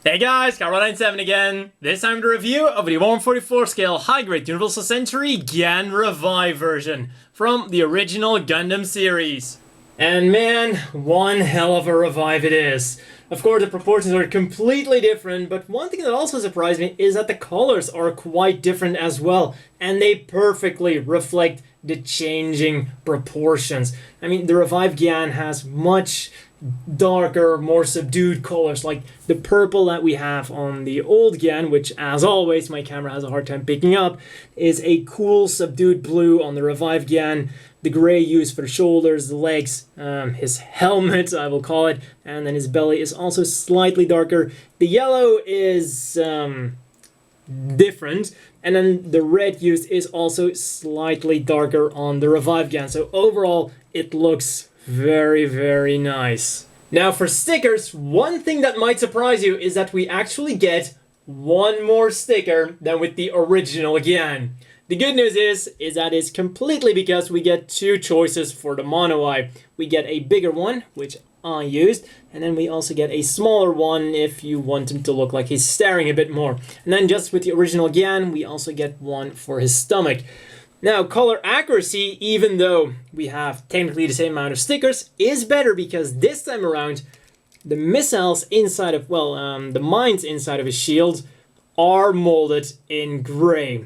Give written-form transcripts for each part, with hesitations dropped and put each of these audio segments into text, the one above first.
Hey guys, Carol97 again. This time the review of the 144 scale high-grade Universal Century Gyan Revive version from the original Gundam series. And man, one hell of a revive it is. Of course, the proportions are completely different, but one thing that also surprised me is that the colors are quite different as well, and they perfectly reflect the changing proportions. I mean, the Revive Gyan has much darker, more subdued colors, like the purple that we have on the old Gyan, which as always my camera has a hard time picking up, is a cool subdued blue on the Revive Gyan. The gray used for the shoulders, the legs, his helmet I will call it, and then his belly is also slightly darker. The yellow is different, and then the red used is also slightly darker on the Revive Gyan. So overall it looks very, very nice. Now for stickers, one thing that might surprise you is that we actually get one more sticker than with the original Gyan. The good news is that it's completely because we get two choices for the mono eye. We get a bigger one, which I used, and then we also get a smaller one if you want him to look like he's staring a bit more. And then just with the original Gyan, we also get one for his stomach. Now, color accuracy, even though we have technically the same amount of stickers, is better because this time around, the missiles inside of, the mines inside of his shield are molded in gray.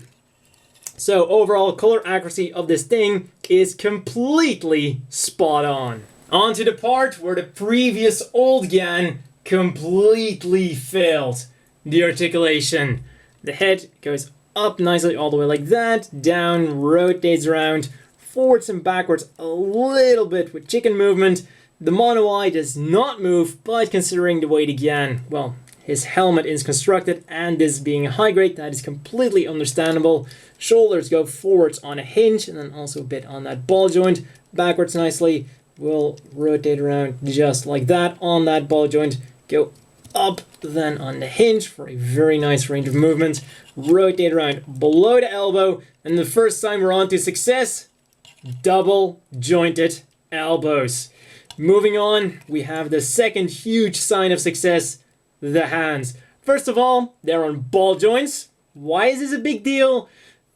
So overall, color accuracy of this thing is completely spot on. On to the part where the previous old Gyan completely failed. The articulation. The head goes up nicely all the way like that, down, rotates around, forwards and backwards a little bit with chicken movement. The mono eye does not move, but considering the way the Gyan, well, his helmet is constructed and this being a high grade, that is completely understandable. Shoulders go forwards on a hinge and then also a bit on that ball joint, backwards nicely. We'll rotate around just like that on that ball joint, go up then on the hinge for a very nice range of movement. Rotate around below the elbow, and the first time we're on to success, double jointed elbows. Moving on, we have the second huge sign of success, the hands. First of all, they're on ball joints. Why is this a big deal?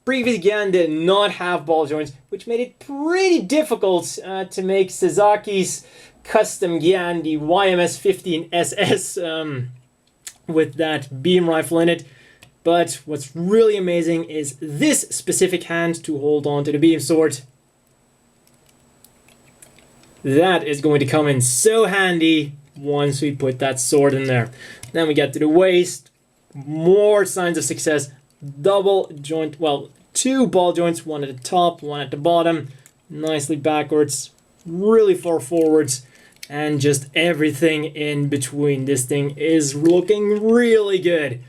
Previous Gyan did not have ball joints, which made it pretty difficult to make Sasaki's custom Gyan, the YMS-15SS, with that beam rifle in it. But what's really amazing is this specific hand to hold on to the beam sword. That is going to come in so handy once we put that sword in there. Then we get to the waist, more signs of success, double joint, well, two ball joints, one at the top, one at the bottom, nicely backwards, really far forwards, and just everything in between. This thing is looking really good.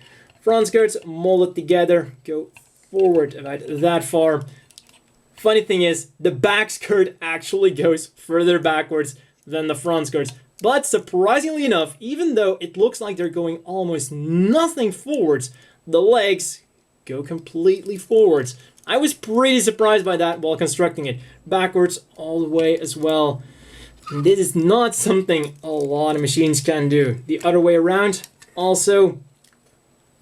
Front skirts molded together, go forward about that far. Funny thing is, the back skirt actually goes further backwards than the front skirts. But surprisingly enough, even though it looks like they're going almost nothing forwards, the legs go completely forwards. I was pretty surprised by that while constructing it. Backwards all the way as well. And this is not something a lot of machines can do. The other way around, also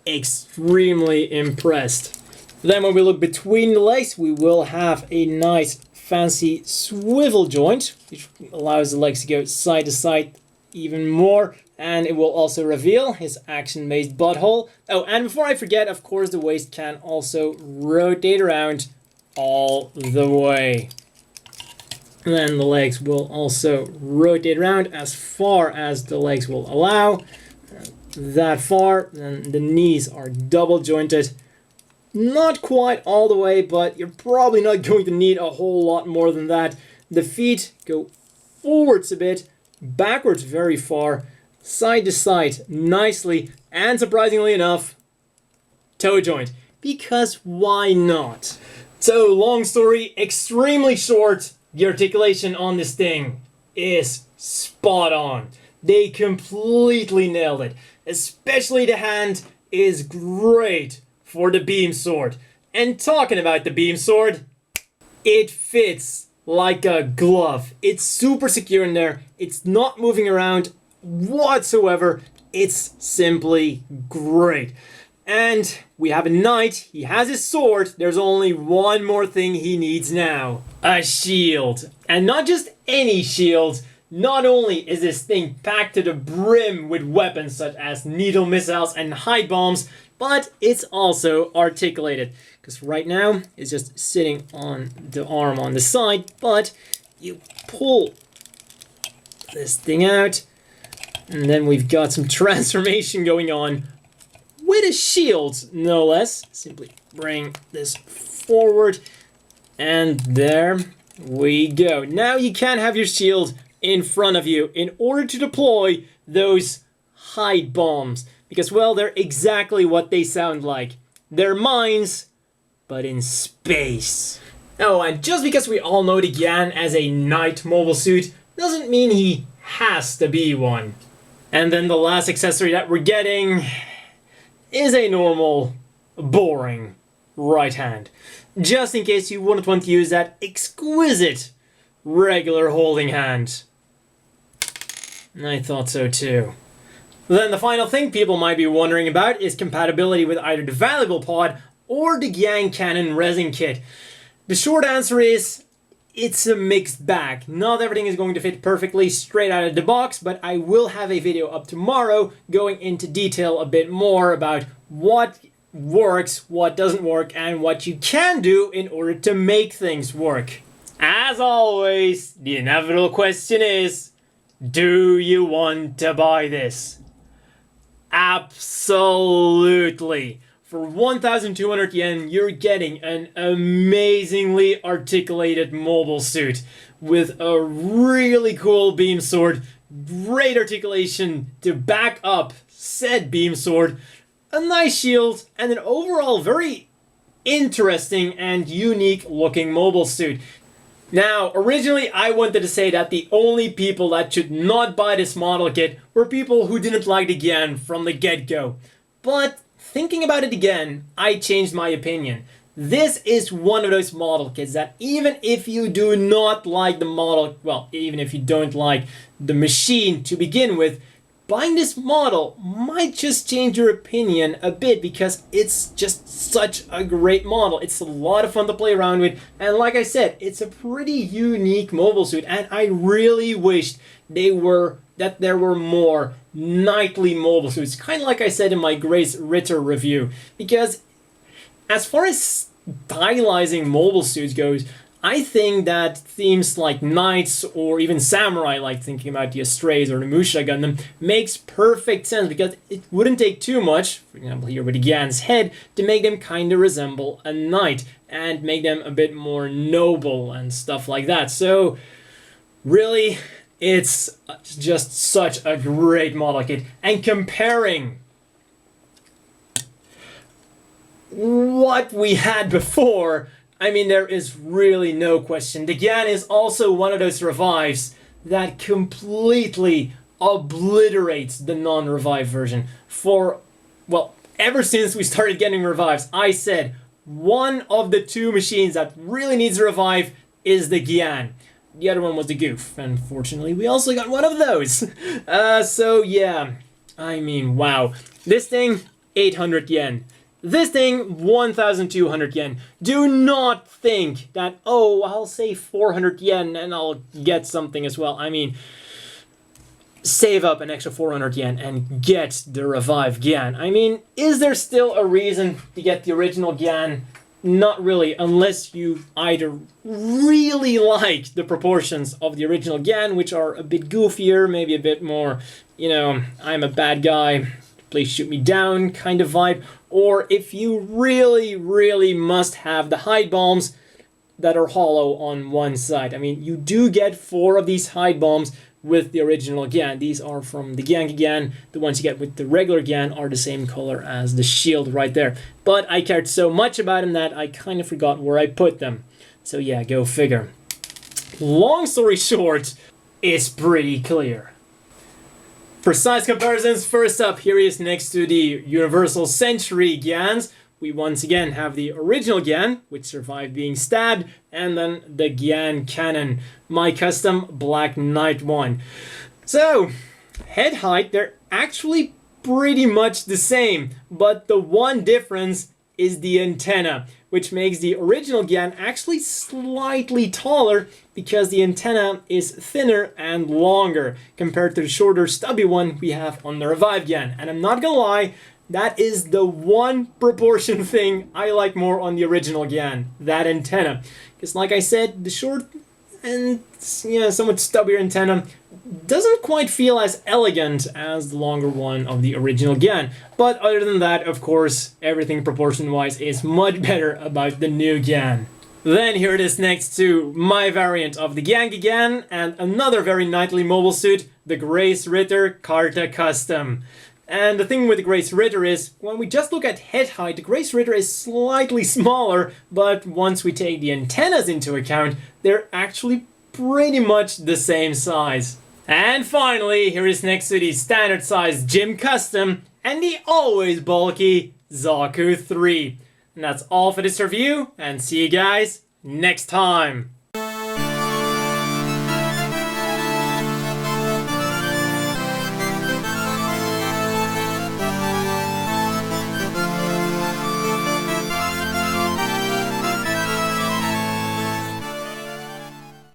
extremely impressed. Then when we look between the legs, we will have a nice fancy swivel joint, which allows the legs to go side to side even more, and it will also reveal his action-based butthole. Oh, and before I forget, of course, the waist can also rotate around all the way. And then the legs will also rotate around as far as the legs will allow. That far, then the knees are double jointed. Not quite all the way, but you're probably not going to need a whole lot more than that. The feet go forwards a bit, backwards very far, side to side nicely, and surprisingly enough, toe joint. Because why not? So, long story, extremely short, the articulation on this thing is spot on. They completely nailed it. Especially the hand is great for the beam sword. And talking about the beam sword, it fits like a glove. It's super secure in there. It's not moving around whatsoever. it's simply great. And we have a knight, he has his sword, there's only one more thing he needs now. A shield. And not just any shield. Not only is this thing packed to the brim with weapons such as needle missiles and hide bombs, but it's also articulated. Because right now, it's just sitting on the arm on the side, but you pull this thing out, and then we've got some transformation going on with a shield, no less. Simply bring this forward, and there we go. Now you can have your shield in front of you in order to deploy those hide bombs. Because, well, they're exactly what they sound like. They're mines, but in space. Oh, and just because we all know the Gyan as a knight mobile suit doesn't mean he has to be one. And then the last accessory that we're getting is a normal, boring right hand. Just in case you wouldn't want to use that exquisite regular holding hand. I thought so too. Then the final thing people might be wondering about is compatibility with either the valuable pod or the Gyan Cannon resin kit. The short answer is, it's a mixed bag. Not everything is going to fit perfectly straight out of the box, but I will have a video up tomorrow going into detail a bit more about what works, what doesn't work, and what you can do in order to make things work. As always, the inevitable question is, do you want to buy this? Absolutely. For 1,200 yen, you're getting an amazingly articulated mobile suit with a really cool beam sword, great articulation to back up said beam sword, a nice shield, and an overall very interesting and unique looking mobile suit. Now, originally I wanted to say that the only people that should not buy this model kit were people who didn't like the Gyan from the get-go. But thinking about it again, I changed my opinion. This is one of those model kits that even if you do not like the model, well, even if you don't like the machine to begin with, buying this model might just change your opinion a bit because it's just such a great model. It's a lot of fun to play around with, and like I said, it's a pretty unique mobile suit, and I really wished that there were more knightly mobile suits, kind of like I said in my Grace Ritter review, because as far as stylizing mobile suits goes, I think that themes like knights or even samurai, like thinking about the Astrays or the Musha Gundam, makes perfect sense because it wouldn't take too much, for example here with the Gyan's head, to make them kind of resemble a knight and make them a bit more noble and stuff like that. So really, it's just such a great model kit. And comparing what we had before, I mean, there is really no question. The Gyan is also one of those revives that completely obliterates the non-revive version. For, well, ever since we started getting revives, I said one of the two machines that really needs a revive is the Gyan. The other one was the Goof, and fortunately we also got one of those. So yeah, I mean, wow. This thing, 800 yen. This thing, 1,200 yen. Do not think that, oh, I'll save 400 yen and I'll get something as well. I mean, save up an extra 400 yen and get the Revive Gyan. I mean, is there still a reason to get the original Gyan? Not really, unless you either really like the proportions of the original Gyan, which are a bit goofier, maybe a bit more, you know, I'm a bad guy, please shoot me down kind of vibe, or if you really, really must have the hide bombs that are hollow on one side. I mean, you do get 4 of these hide bombs with the original Gyan. These are from the Gyan. The ones you get with the regular Gyan are the same color as the shield right there. But I cared so much about them that I kind of forgot where I put them. So yeah, go figure. Long story short, it's pretty clear. For size comparisons, first up, here he is next to the Universal Century Gyans. We once again have the original Gyan, which survived being stabbed, and then the Gyan Cannon, my custom Black Knight one. So, head height, they're actually pretty much the same, but the one difference is the antenna, which makes the original Gyan actually slightly taller because the antenna is thinner and longer compared to the shorter stubby one we have on the revived Gyan. And I'm not gonna lie, that is the one proportion thing I like more on the original Gyan, that antenna. Because like I said, the short and somewhat stubbier antenna doesn't quite feel as elegant as the longer one of the original Gyan. But other than that, of course, everything proportion-wise is much better about the new Gyan. Then here it is next to my variant of the Gyan and another very knightly mobile suit, the Grace Ritter Carta Custom. And the thing with the Grace Ritter is, when we just look at head height, the Grace Ritter is slightly smaller, but once we take the antennas into account, they're actually pretty much the same size. And finally, here is next to the standard size Gym Custom and the always bulky Zaku 3. And that's all for this review, and see you guys next time!